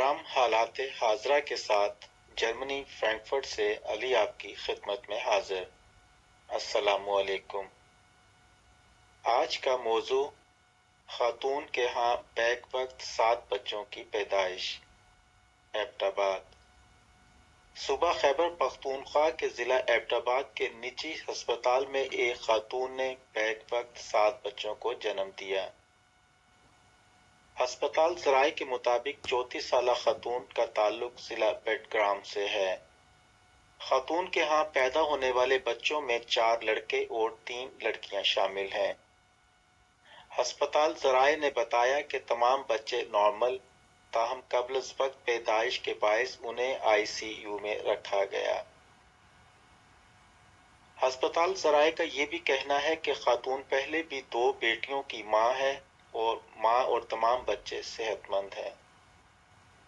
محترم حالات حاضرہ کے ساتھ جرمنی فرینکفرٹ سے علی آپ کی خدمت میں حاضر۔ السلام علیکم۔ آج کا موضوع خاتون کے ہاں بیک وقت 7 بچوں کی پیدائش، ایبٹ آباد۔ صوبہ خیبر پختونخوا کے ضلع ایبٹ آباد کے نجی ہسپتال میں ایک خاتون نے بیک وقت 7 بچوں کو جنم دیا۔ ہسپتال ذرائع کے مطابق 34 سالہ خاتون کا تعلق ضلع بڈگرام سے ہے۔ خاتون کے ہاں پیدا ہونے والے بچوں میں 4 لڑکے اور 3 لڑکیاں شامل ہیں۔ ہسپتال ذرائع نے بتایا کہ تمام بچے نارمل، تاہم قبل از وقت پیدائش کے باعث انہیں ICU میں رکھا گیا۔ ہسپتال ذرائع کا یہ بھی کہنا ہے کہ خاتون پہلے بھی 2 بیٹیوں کی ماں ہے اور ماں اور تمام بچے صحت مند ہیں۔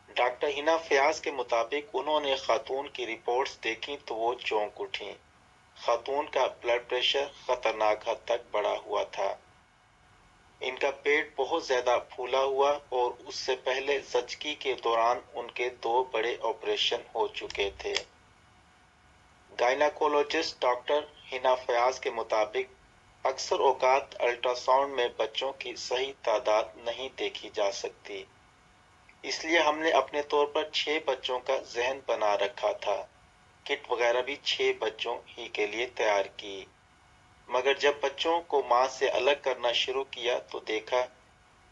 ڈاکٹر ہنا فیاض کے مطابق انہوں نے خاتون کی رپورٹس دیکھیں تو وہ چونک اٹھیں۔ خاتون کا بلڈ پریشر خطرناک حد تک بڑھا ہوا تھا۔ ان کا پیٹ بہت زیادہ پھولا ہوا اور اس سے پہلے زچگی کے دوران ان کے 2 بڑے آپریشن ہو چکے تھے۔ گائناکولوجسٹ ڈاکٹر ہنا فیاض کے مطابق اکثر اوقات الٹرا ساؤنڈ میں بچوں کی صحیح تعداد نہیں دیکھی جا سکتی، اس لیے ہم نے اپنے طور پر 6 بچوں کا ذہن بنا رکھا تھا۔ کٹ وغیرہ بھی 6 بچوں ہی کے لیے تیار کی، مگر جب بچوں کو ماں سے الگ کرنا شروع کیا تو دیکھا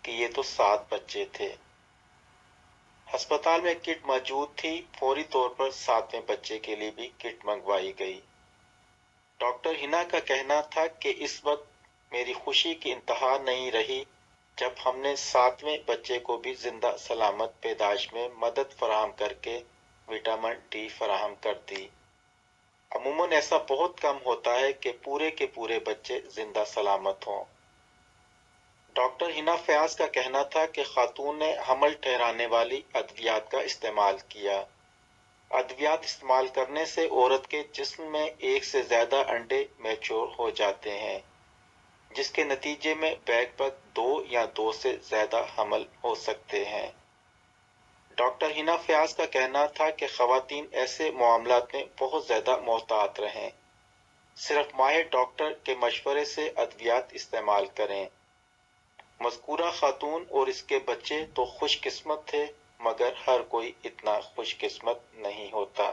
کہ یہ تو 7 بچے تھے۔ ہسپتال میں کٹ موجود تھی، فوری طور پر 7ویں بچے کے لیے بھی کٹ منگوائی گئی۔ ڈاکٹر ہنا کا کہنا تھا کہ اس وقت میری خوشی کی انتہا نہیں رہی جب ہم نے 7ویں بچے کو بھی زندہ سلامت پیدائش میں مدد فراہم کر کے وٹامن ڈی فراہم کر دی۔ عموماً ایسا بہت کم ہوتا ہے کہ پورے کے پورے بچے زندہ سلامت ہوں۔ ڈاکٹر ہنا فیاض کا کہنا تھا کہ خاتون نے حمل ٹھہرانے والی ادویات کا استعمال کیا۔ ادویات استعمال کرنے سے عورت کے جسم میں 1 سے زیادہ انڈے میچور ہو جاتے ہیں، جس کے نتیجے میں بیک وقت 2 یا 2 سے زیادہ حمل ہو سکتے ہیں۔ ڈاکٹر ہنا فیاض کا کہنا تھا کہ خواتین ایسے معاملات میں بہت زیادہ محتاط رہیں، صرف ماہر ڈاکٹر کے مشورے سے ادویات استعمال کریں۔ مذکورہ خاتون اور اس کے بچے تو خوش قسمت تھے، مگر ہر کوئی اتنا خوش قسمت نہیں ہوتا۔